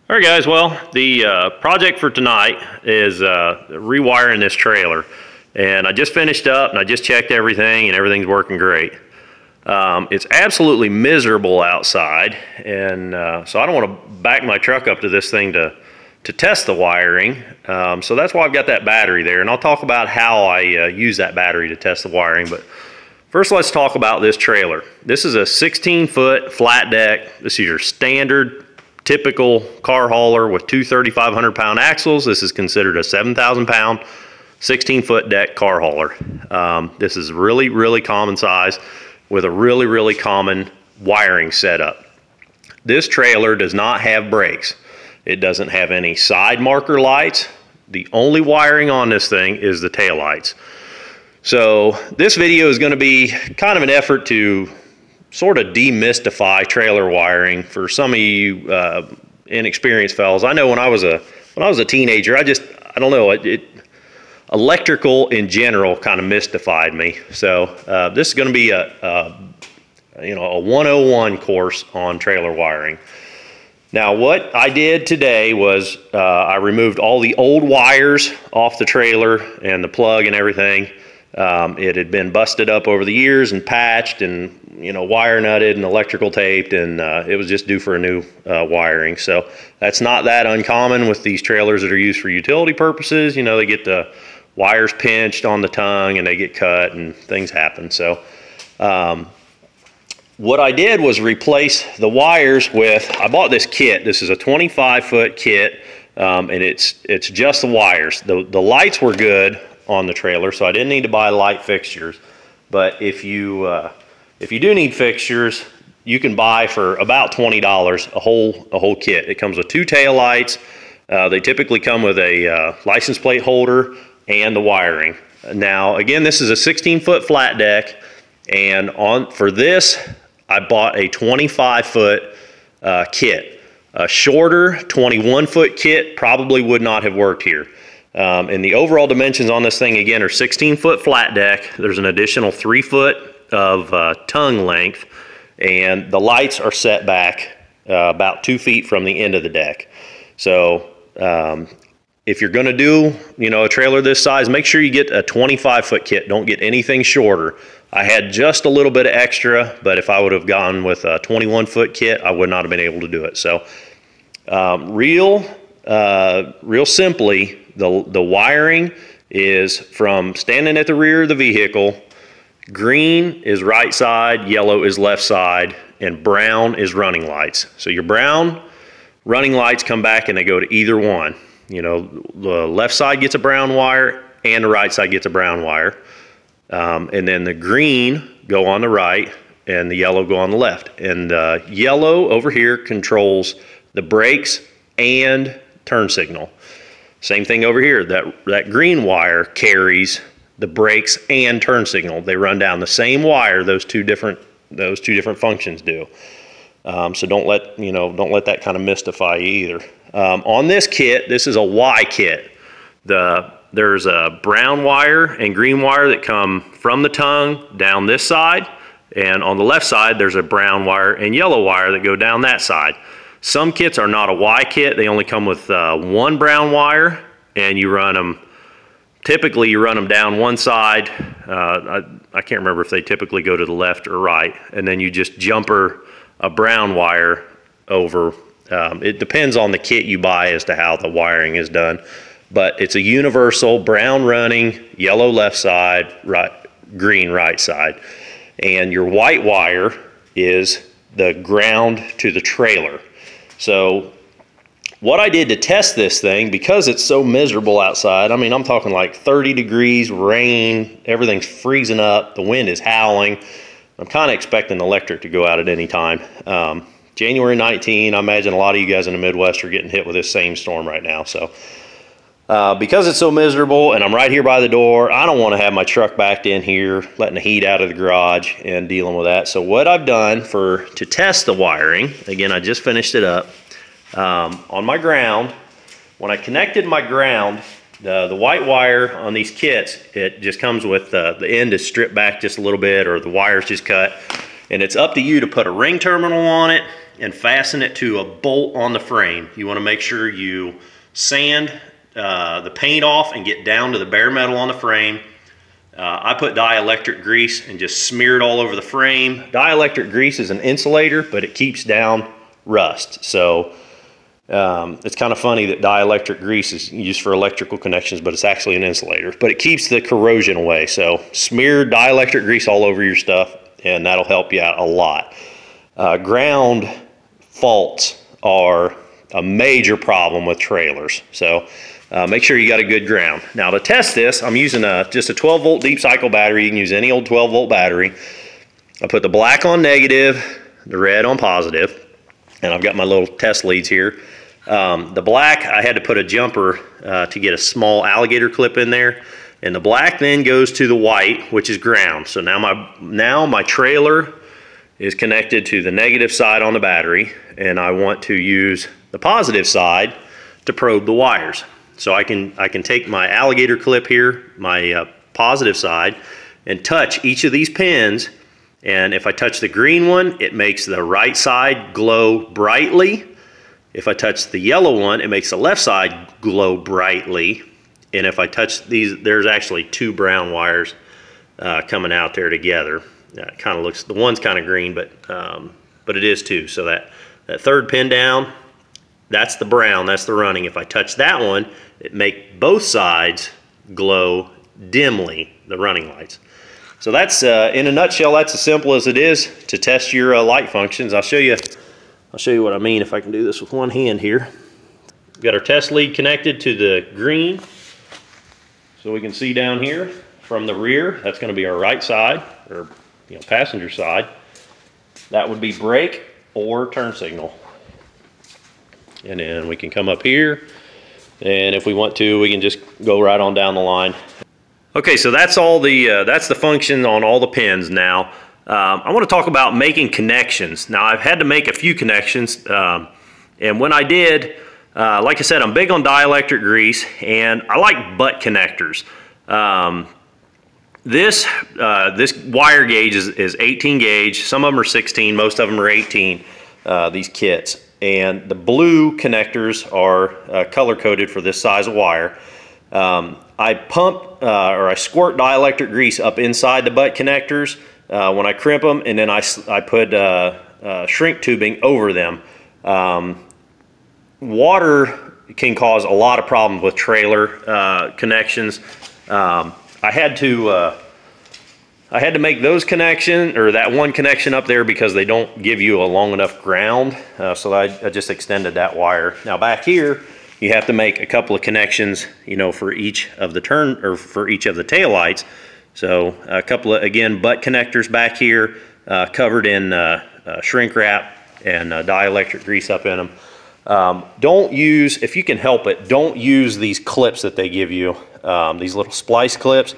All right, guys. Well, the project for tonight is rewiring this trailer. And I just finished up and I just checked everything and everything's working great. It's absolutely miserable outside. And so I don't want to back my truck up to this thing to test the wiring. So that's why I've got that battery there. And I'll talk about how I use that battery to test the wiring. But first, let's talk about this trailer. This is a 16-foot flat deck. This is your standard typical car hauler with two 3,500-pound axles. This is considered a 7,000-pound, 16-foot deck car hauler. This is really, really common size with a really, really common wiring setup. This trailer does not have brakes. It doesn't have any side marker lights. The only wiring on this thing is the tail lights. So this video is going to be kind of an effort to sort of demystify trailer wiring for some of you inexperienced fellas. I know when I was a teenager, I don't know, electrical in general kind of mystified me. So this is going to be a 101 course on trailer wiring. Now, what I did today was I removed all the old wires off the trailer and the plug and everything. It had been busted up over the years and patched and wire nutted and electrical taped, and it was just due for a new wiring. So that's not that uncommon with these trailers that are used for utility purposes. They get the wires pinched on the tongue and they get cut and things happen. So what I did was replace the wires with, I bought this kit. This is a 25-foot kit, and it's just the wires. The lights were good on the trailer, so I didn't need to buy light fixtures. But if you do need fixtures, you can buy for about $20 a whole kit. It comes with two tail lights. They typically come with a license plate holder and the wiring. Now, again, this is a 16-foot flat deck, and for this, I bought a 25-foot kit. A shorter 21-foot kit probably would not have worked here. And the overall dimensions on this thing, again, are 16-foot flat deck. There's an additional 3 foot of tongue length, and the lights are set back about 2 feet from the end of the deck. So if you're going to do a trailer this size, make sure you get a 25-foot kit. Don't get anything shorter. I had just a little bit of extra, but if I would have gone with a 21-foot kit, I would not have been able to do it. So real simply, the wiring is from standing at the rear of the vehicle. Green is right side, yellow is left side, and brown is running lights. So your brown running lights come back and they go to either one. The left side gets a brown wire and the right side gets a brown wire. And then the green go on the right and the yellow go on the left. And yellow over here controls the brakes and turn signal. Same thing over here. That green wire carries the brakes and turn signal. They run down the same wire. Those two different functions do. So don't let that kind of mystify you either. On this kit, this is a Y kit. There's a brown wire and green wire that come from the tongue down this side, and on the left side there's a brown wire and yellow wire that go down that side. Some kits are not a Y kit. They only come with one brown wire, and typically you run them down one side. I can't remember if they typically go to the left or right, and then you just jumper a brown wire over. It depends on the kit you buy as to how the wiring is done, but it's a universal brown running, yellow left side, green right side. And your white wire is the ground to the trailer. So what I did to test this thing, because it's so miserable outside, I mean, I'm talking like 30 degrees, rain, everything's freezing up, the wind is howling. I'm kind of expecting the electric to go out at any time. January 19, I imagine a lot of you guys in the Midwest are getting hit with this same storm right now. So because it's so miserable and I'm right here by the door, I don't want to have my truck backed in here, letting the heat out of the garage and dealing with that. So what I've done to test the wiring, again, I just finished it up, on my ground, when I connected my ground, the white wire on these kits, it just comes with the end is stripped back just a little bit, or the wire's just cut. And it's up to you to put a ring terminal on it and fasten it to a bolt on the frame. You want to make sure you sand the paint off and get down to the bare metal on the frame. I put dielectric grease and just smear it all over the frame. Dielectric grease is an insulator, but it keeps down rust. So it's kind of funny that dielectric grease is used for electrical connections, but it's actually an insulator. But it keeps the corrosion away. So smear dielectric grease all over your stuff, and that'll help you out a lot. Ground faults are a major problem with trailers. So make sure you got a good ground. Now to test this, I'm using just a 12 volt deep cycle battery. You can use any old 12 volt battery. I put the black on negative, the red on positive, and I've got my little test leads here. The black, I had to put a jumper to get a small alligator clip in there, and the black then goes to the white, which is ground. So now my trailer is connected to the negative side on the battery, and I want to use the positive side to probe the wires. So I can take my alligator clip here, my positive side, and touch each of these pins. And if I touch the green one, it makes the right side glow brightly. If I touch the yellow one, it makes the left side glow brightly. And if I touch these, there's actually two brown wires coming out there together. It kind of looks, the one's kind of green, but it is too. So that third pin down, that's the brown, that's the running. If I touch that one, it makes both sides glow dimly, the running lights. So that's, in a nutshell, that's as simple as it is to test your light functions. I'll show you what I mean if I can do this with one hand here. We've got our test lead connected to the green. So we can see down here from the rear, that's going to be our right side, or passenger side. That would be brake or turn signal. And then we can come up here, and if we want to, we can just go right on down the line. Okay, so that's all that's the function on all the pins. Now I want to talk about making connections. Now I've had to make a few connections, and when I did, like I said, I'm big on dielectric grease, and I like butt connectors. This wire gauge is 18 gauge. Some of them are 16, most of them are 18, these kits. And the blue connectors are color-coded for this size of wire. I pump or I squirt dielectric grease up inside the butt connectors when I crimp them, and then I put shrink tubing over them. Water can cause a lot of problems with trailer connections. I had to make those connections, or that one connection up there, because they don't give you a long enough ground. So I just extended that wire. Now back here, you have to make a couple of connections, for each of the for each of the tail lights. So a couple of, again, butt connectors back here, covered in shrink wrap and dielectric grease up in them. Don't use, if you can help it, don't use these clips that they give you, these little splice clips.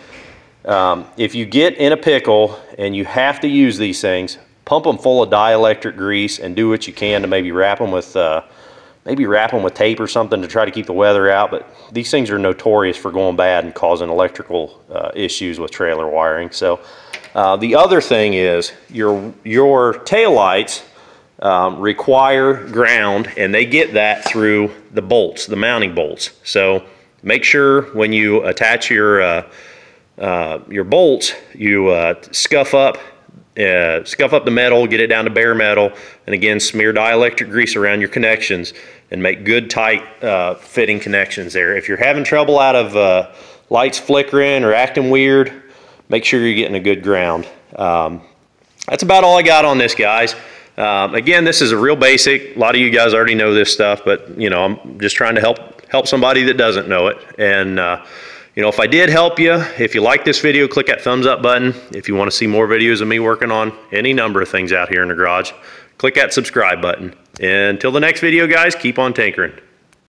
If you get in a pickle and you have to use these things, pump them full of dielectric grease and do what you can to maybe wrap them with tape or something to try to keep the weather out. But these things are notorious for going bad and causing electrical issues with trailer wiring. So the other thing is your tail lights require ground, and they get that through the bolts, the mounting bolts. So make sure when you attach your bolts, you scuff up the metal, get it down to bare metal, and again, smear dielectric grease around your connections and make good, tight fitting connections there. If you're having trouble out of lights flickering or acting weird, make sure you're getting a good ground. That's about all I got on this, guys. Again, this is a real basic. A lot of you guys already know this stuff, but I'm just trying to help somebody that doesn't know it. And if I did help you, if you like this video, click that thumbs up button. If you want to see more videos of me working on any number of things out here in the garage, click that subscribe button. And until the next video, guys, keep on tinkering.